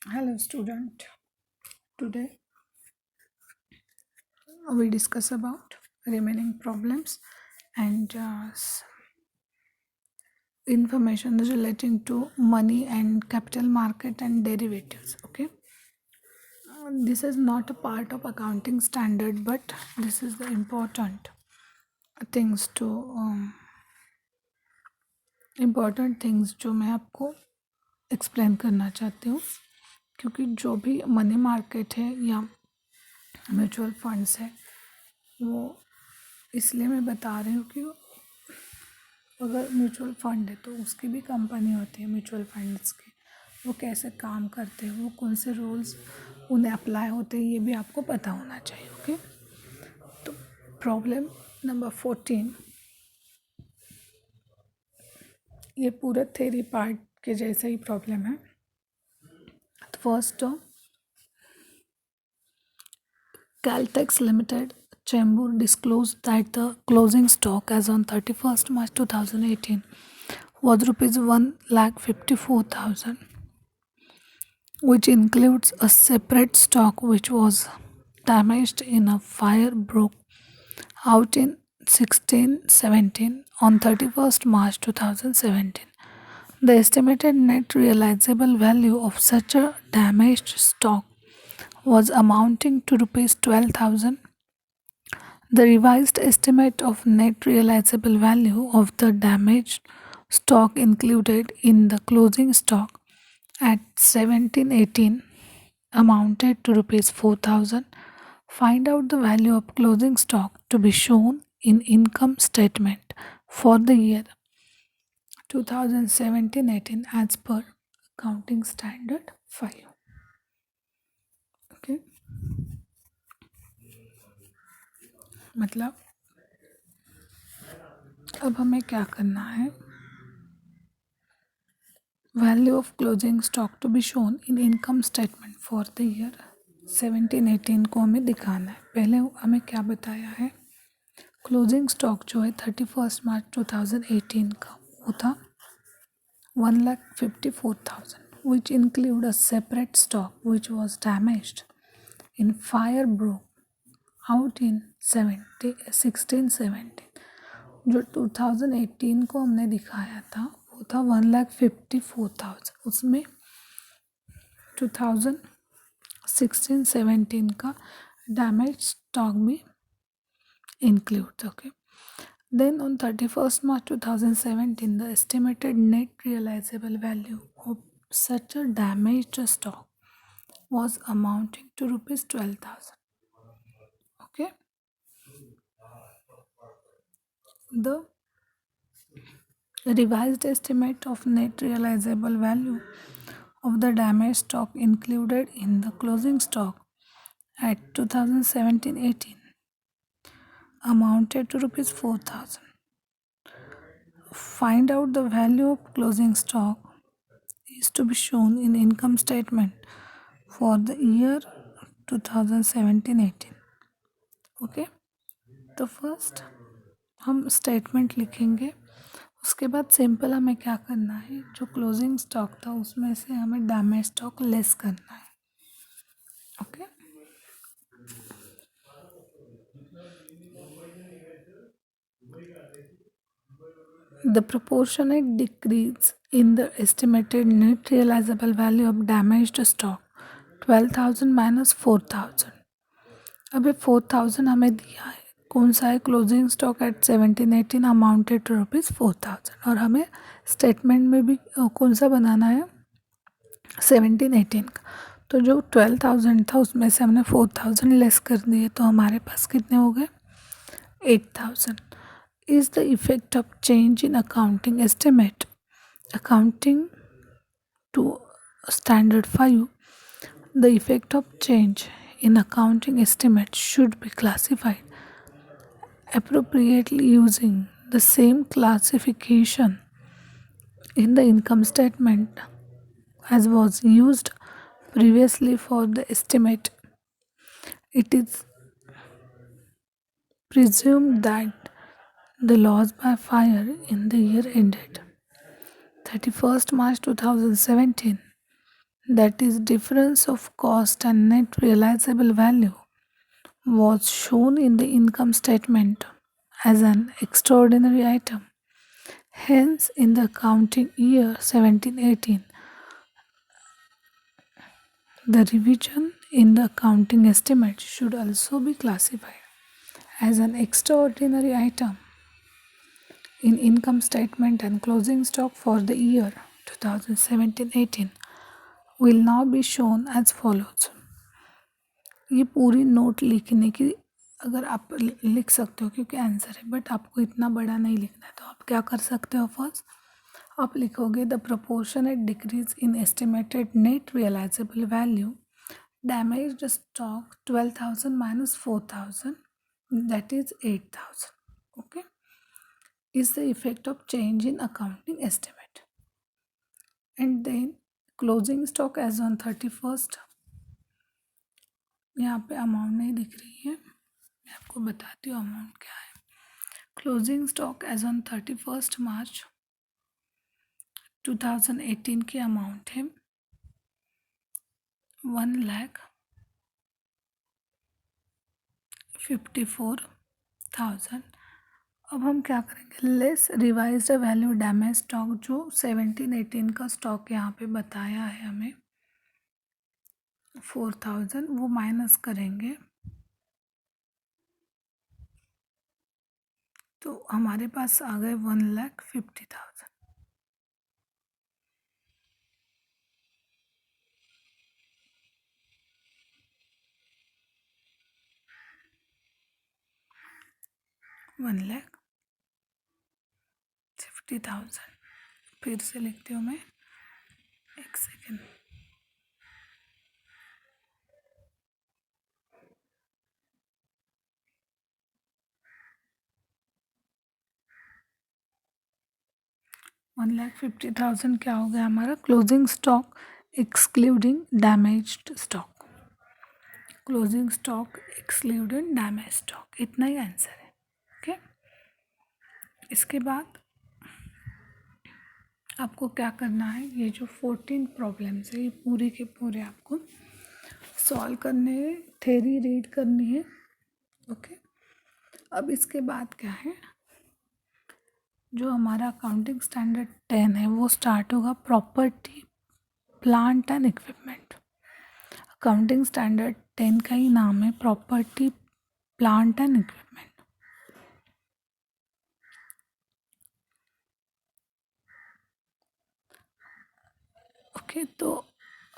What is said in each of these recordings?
Hello, student. Today we discuss about remaining problems and information relating to money and capital market and derivatives. Okay, this is not a part of accounting standard, but this is the important things to important things जो मैं आपको explain करना चाहती हूँ, क्योंकि जो भी money market है या म्यूचुअल फंड्स है वो इसलिए मैं बता रही हूँ कि अगर म्यूचुअल फंड है तो उसकी भी कंपनी होती है म्यूचुअल फंड्स की, वो कैसे काम करते हैं, वो कौन से रूल्स उन्हें अप्लाई होते हैं, ये भी आपको पता होना चाहिए। ओके, तो प्रॉब्लम नंबर 14, ये पूरा थ्योरी पार्ट के जैसा ही प्रॉब्लम है। तो first, Caltex Limited, Chembur disclosed that the closing stock as on 31st March 2018 was rupees 1,54,000, which includes a separate stock which was damaged in a fire broke out in 1617 on 31st March 2017. The estimated net realizable value of such a damaged stock was amounting to rupees 12,000. The revised estimate of net realizable value of the damaged stock included in the closing stock at 1718 amounted to rupees 4,000. Find out the value of closing stock to be shown in income statement for the year 2017-18 as per accounting standard 5. Okay, मतलब अब हमें क्या करना है, value of closing stock to be shown in income statement for the year 17-18 को हमें दिखाना है। पहले हमें क्या बताया है, क्लोजिंग स्टॉक जो है 31 मार्च 2018 का वो था 1,54,000, which include a separate stock which was damaged in fire broke out in 1617। जो 2018 को हमने दिखाया था वो था 1,54,000, उसमें 2016-17 का डैमेज स्टॉक भी includes. Okay, then on 31st March 2017 the estimated net realizable value of such a damaged stock was amounting to rupees 12,000. Okay, the revised estimate of net realizable value of the damaged stock included in the closing stock at 2017-18 amounted to rupees 4,000. Find out the value of closing stock is to be shown in income statement for the year 2017-18. Okay, तो first हम statement लिखेंगे, उसके बाद simple हमें क्या करना है, जो क्लोजिंग स्टॉक था उसमें से हमें डैमेज स्टॉक लेस करना है। Okay, the proportionate decrease in the estimated net realizable value of damaged stock 12,000 minus 4,000। अभी 4,000 हमें दिया है, कौन सा है, closing stock at 1718 amounted to rupees 4,000, और हमें स्टेटमेंट में भी कौन सा बनाना है, 1718 का। तो जो 12,000 था उसमें से हमने 4,000 लेस कर दिए, तो हमारे पास कितने हो गए, 8,000। Is the effect of change in accounting estimate accounting to standard 5, the effect of change in accounting estimates should be classified appropriately using the same classification in the income statement as was used previously for the estimate. It is presumed that the loss by fire in the year ended 31st March 2017 that is difference of cost and net realizable value, was shown in the income statement as an extraordinary item. Hence, in the accounting year 1718, the revision in the accounting estimate should also be classified as an extraordinary item in income statement, and closing stock for the year 2017-18 will now be shown as follows. ये पूरी note लिखने की अगर आप लिख सकते हो क्योंकि आंसर है, बट आपको इतना बड़ा नहीं लिखना है, तो आप क्या कर सकते हो, फर्स्ट आप लिखोगे the proportionate decrease in estimated net realisable value damaged stock 12,000 minus 4,000, that is 8,000. Okay, is the effect of change in accounting estimate. And then closing stock as on 31st, यहाँ पे अमाउंट नहीं दिख रही है, मैं आपको बताती हूँ अमाउंट क्या है. Closing stock as on 31st March 2018 की अमाउंट है 1,54,000. अब हम क्या करेंगे, less revised value damage stock जो 17-18 का स्टॉक यहाँ पे बताया है हमें 4,000, वो माइनस करेंगे तो हमारे पास आ गए 1,50,000. $1,50,000. फिर से लिखती हूँ मैं, एक सेकेंड. $1,50,000 क्या हो गया हमारा closing stock excluding damaged stock. Closing stock excluding damage stock, इतना ही आंसर है. ओके, इसके बाद आपको क्या करना है, ये जो 14 प्रॉब्लम्स है ये पूरे के पूरे आपको सॉल्व करने हैं, थ्योरी रीड करनी है. ओके, अब इसके बाद क्या है, जो हमारा अकाउंटिंग स्टैंडर्ड 10 है वो स्टार्ट होगा property plant and equipment. Accounting standard 10 का ही नाम है property plant and equipment. Okay, तो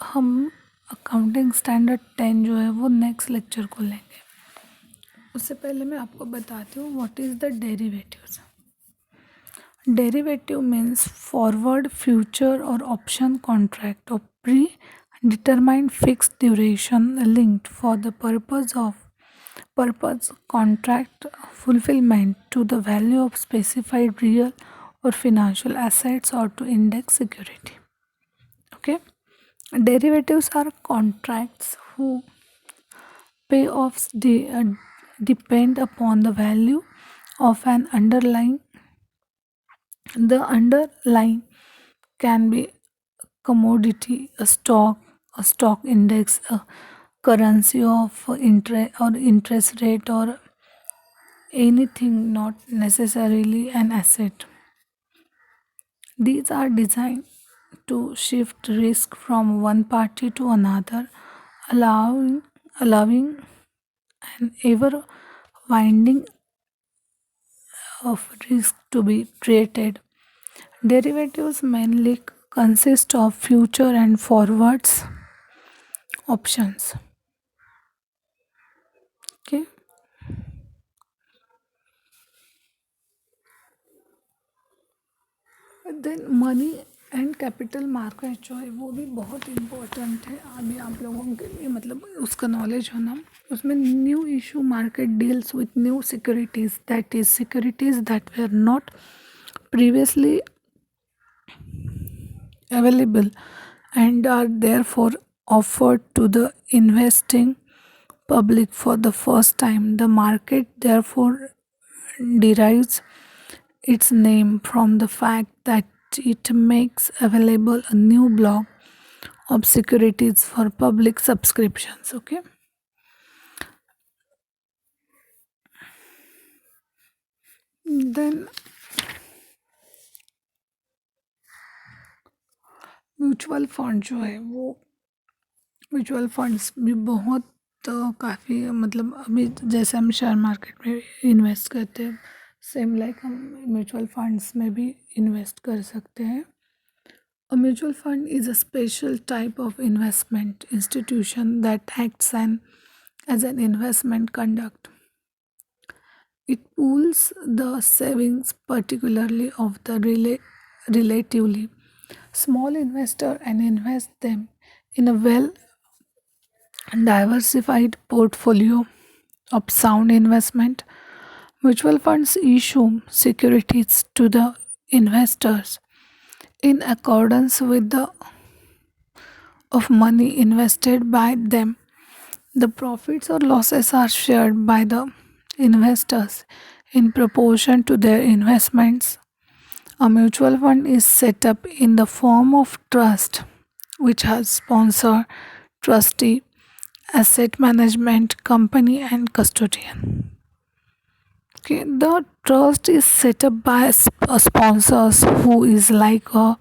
हम अकाउंटिंग स्टैंडर्ड 10 जो है वो नेक्स्ट लेक्चर को लेंगे. उससे पहले मैं आपको बताती हूँ what is the derivatives. Derivative means forward, future, or option contract of predetermined fixed duration linked for the purpose contract fulfillment to the value of specified real or financial assets or to index security. Okay, derivatives are contracts whose payoffs depend upon the value of an underlying. The underlying can be commodity, a stock index, a currency of interest rate, or anything, not necessarily an asset. These are designed to shift risk from one party to another, allowing an ever winding of risk to be treated. Derivatives mainly consist of future and forwards options. Okay. Then money and capital market जो है वो भी बहुत important है अभी आप लोगों के लिए, मतलब उसका नॉलेज होना. उसमें new issue market deals with new securities, that is securities that were not previously available and are therefore offered to the investing public for the first time. The market therefore derives its name from the fact that it makes available a new block of securities for public subscriptions. Okay. Then mutual fund जो है वो mutual funds भी बहुत काफ़ी मतलब अभी जैसे हम शेयर मार्केट में इन्वेस्ट करते हैं सेम लाइक हम म्यूचुअल फंड्स में भी इन्वेस्ट कर सकते हैं. A mutual fund is a special type of investment institution that acts as an investment conduct. It pools the savings, particularly of the relatively small investor, and invests them in a well diversified portfolio of sound investment. Mutual funds issue securities to the investors in accordance with the of money invested by them. The profits or losses are shared by the investors in proportion to their investments. A mutual fund is set up in the form of trust, which has sponsor, trustee, asset management company, and custodian. Okay, the trust is set up by a sponsors who is like a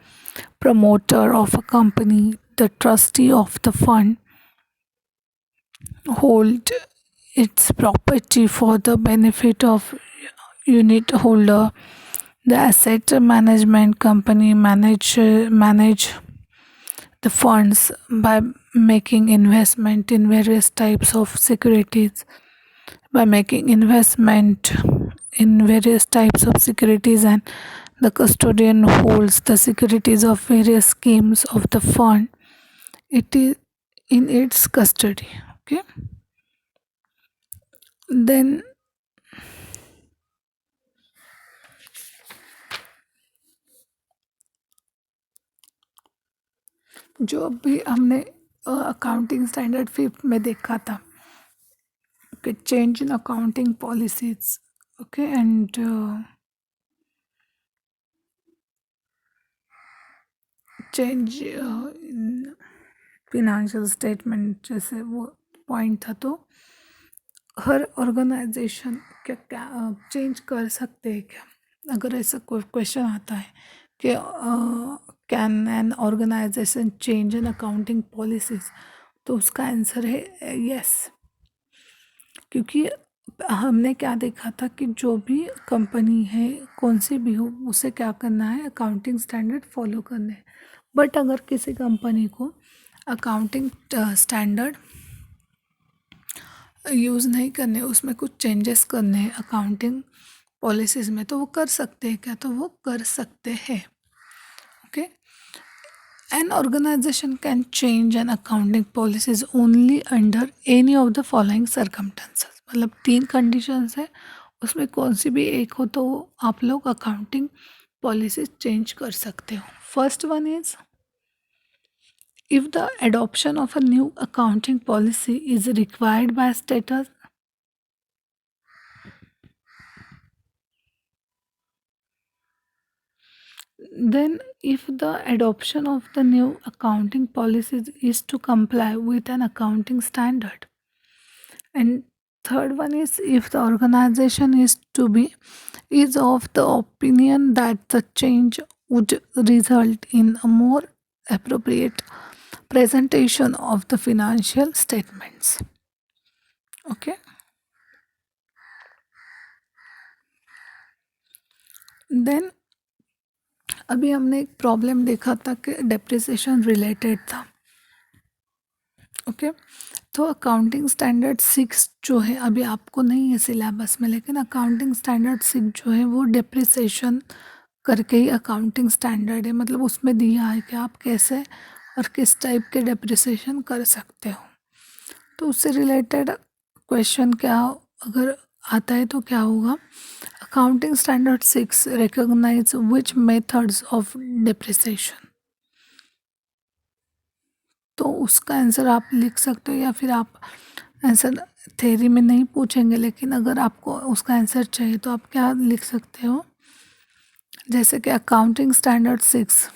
promoter of a company. The trustee of the fund hold its property for the benefit of unit holder. The asset management company manage the funds by making investment in various types of securities. By making investment in various types of securities, and the custodian holds the securities of various schemes of the fund. It is in its custody. Okay. Then जो अभी हमने accounting standard fifth में देखा था कि change in accounting policies. Okay. And change in financial statement जैसे वो point था. तो हर ऑर्गेनाइजेशन क्या क्या चेंज कर सकते हैं क्या, अगर ऐसा कोई क्वेश्चन आता है कि can an organisation change in accounting policies, तो उसका आंसर है यस. क्योंकि हमने क्या देखा था कि जो भी कंपनी है कौन सी भी हो उसे क्या करना है, अकाउंटिंग स्टैंडर्ड फॉलो करने हैं. बट अगर किसी कंपनी को अकाउंटिंग स्टैंडर्ड यूज़ नहीं करने, उसमें कुछ चेंजेस करने हैं अकाउंटिंग पॉलिसीज़ में, तो वो कर सकते हैं क्या, तो वो कर सकते हैं. Okay. An organisation can change an accounting policies only under any of the following circumstances. मतलब 3 कंडीशंस है, उसमें कौन सी भी एक हो तो आप लोग अकाउंटिंग पॉलिसीज चेंज कर सकते हो. First one is if the adoption of a new accounting policy is required by status. Then if the adoption of the new accounting policies is to comply with an accounting standard. And third one is if the organization is of the opinion that the change would result in a more appropriate presentation of the financial statements. Okay. Then अभी हमने एक problem देखा था कि depreciation related था. Okay. तो accounting standard 6 जो है अभी आपको नहीं है सिलेबस में, लेकिन अकाउंटिंग स्टैंडर्ड 6 जो है वो डेप्रिसिएशन करके ही अकाउंटिंग स्टैंडर्ड है. मतलब उसमें दिया है कि आप कैसे और किस टाइप के डेप्रिसिएशन कर सकते हो. तो उससे रिलेटेड क्वेश्चन क्या अगर आता है तो क्या होगा, accounting standard 6 recognise which methods of depreciation. तो उसका आंसर आप लिख सकते हो, या फिर आप आंसर थ्योरी में नहीं पूछेंगे, लेकिन अगर आपको उसका आंसर चाहिए तो आप क्या लिख सकते हो, जैसे कि accounting standard 6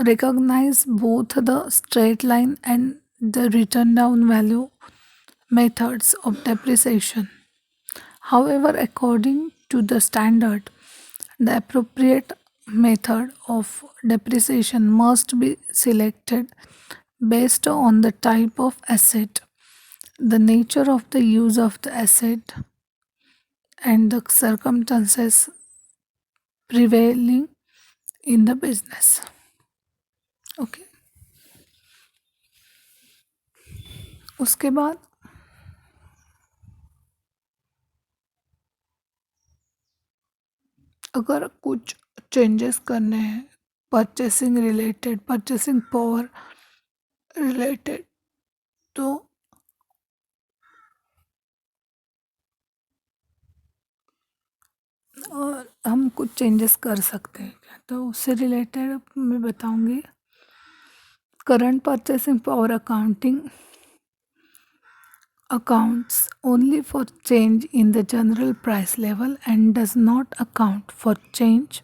recognize both the straight line and the written down value methods of depreciation. However, according to the standard, the appropriate method of depreciation must be selected based on the type of asset, the nature of the use of the asset, and the circumstances prevailing in the business. Okay, उसके बाद अगर कुछ changes करने हैं purchasing related, purchasing power related, तो और हम कुछ चेंजेस कर सकते हैं क्या, तो उससे रिलेटेड मैं बताऊंगी। Current purchasing power accounting accounts only for change in the general price level and does not account for change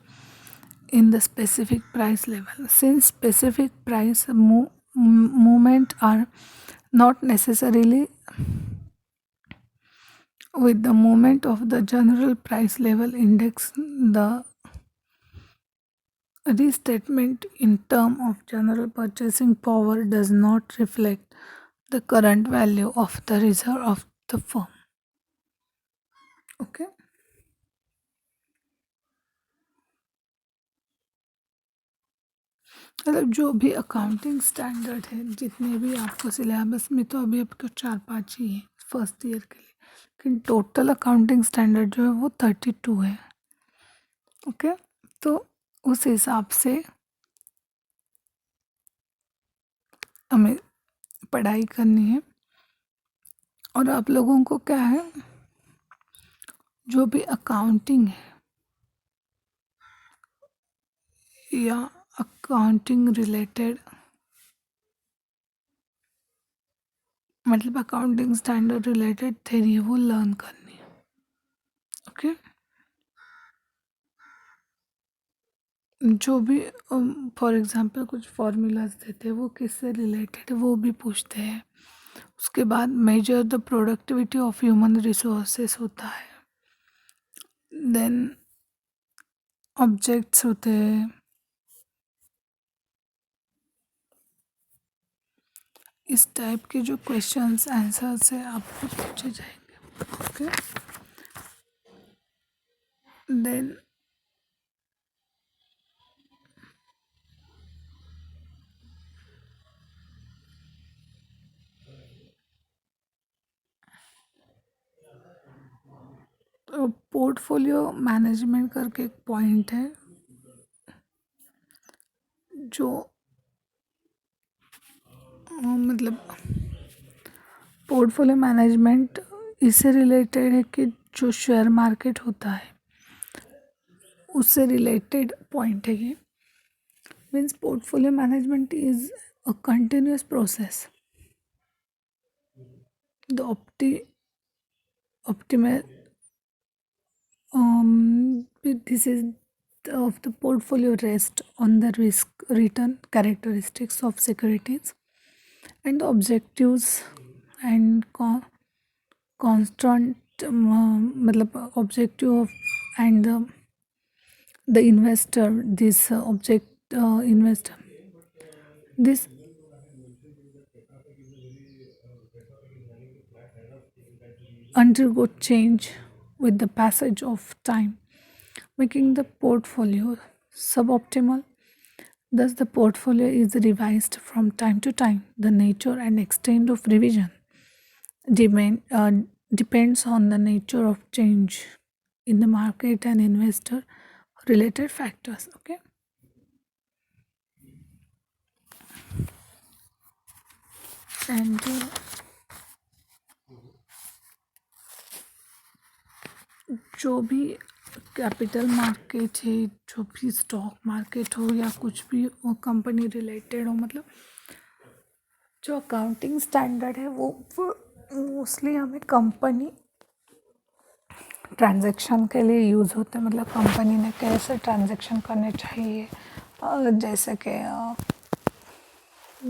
in the specific price level. Since specific price movement are not necessarily with the movement of the general price level index, the restatement in term of general purchasing power does not reflect the current value of the reserve of the firm. Okay. मतलब जो भी accounting standard है, जितने भी आपको syllabus में, तो अभी आपको 4-5 ही है फर्स्ट ईयर के लिए, लेकिन टोटल अकाउंटिंग स्टैंडर्ड जो है वो 32 है। ओके, तो उस हिसाब से हमें पढ़ाई करनी है। और आप लोगों को क्या है, जो भी अकाउंटिंग है या अकाउंटिंग रिलेटेड, मतलब अकाउंटिंग स्टैंडर्ड रिलेटेड थ्योरी वो लर्न करनी है। ओके, जो भी फॉर एग्जांपल कुछ फॉर्मूलाज देते हैं वो किससे रिलेटेड है वो भी पूछते हैं। उसके बाद measure the productivity of human resources होता है, देन ऑब्जेक्ट्स होते हैं। इस टाइप के जो क्वेश्चंस आंसर्स है आपको पूछे जाएंगे। ओके, देन पोर्टफोलियो मैनेजमेंट करके एक पॉइंट है जो मतलब पोर्टफोलियो मैनेजमेंट इससे रिलेटेड है कि जो शेयर मार्केट होता है उससे रिलेटेड पॉइंट है ये। Means portfolio management is a continuous process, the optimal this is of the portfolio rest on the risk return characteristics of securities and the objectives and constant मतलब objective of and the investor this investor this undergo change with the passage of time, making the portfolio suboptimal. Thus, the portfolio is revised from time to time. The nature and extent of revision depends on the nature of change in the market and investor related factors. Okay. And जो भी capital market है, जो भी stock market हो या कुछ भी वो कंपनी रिलेटेड हो, मतलब जो अकाउंटिंग स्टैंडर्ड है वो मोस्टली हमें कंपनी ट्रांजैक्शन के लिए यूज़ होते हैं। मतलब कंपनी ने कैसे ट्रांजैक्शन करने चाहिए जैसे कि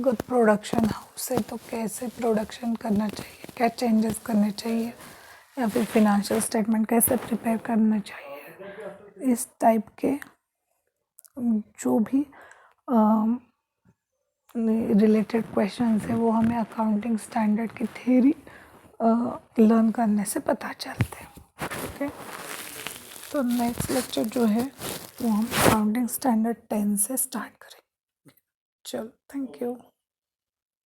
गुड प्रोडक्शन हाउस है तो कैसे प्रोडक्शन करना चाहिए, क्या चेंजेस करने चाहिए, या फिर फिनेंशियल स्टेटमेंट कैसे प्रिपेयर करना चाहिए, इस टाइप के जो भी रिलेटेड क्वेश्चंस है वो हमें अकाउंटिंग स्टैंडर्ड की थ्योरी लर्न करने से पता चलते हैं। ओके, तो नेक्स्ट लेक्चर जो है वो हम अकाउंटिंग स्टैंडर्ड 10 से स्टार्ट करेंगे। चलो, थैंक यू।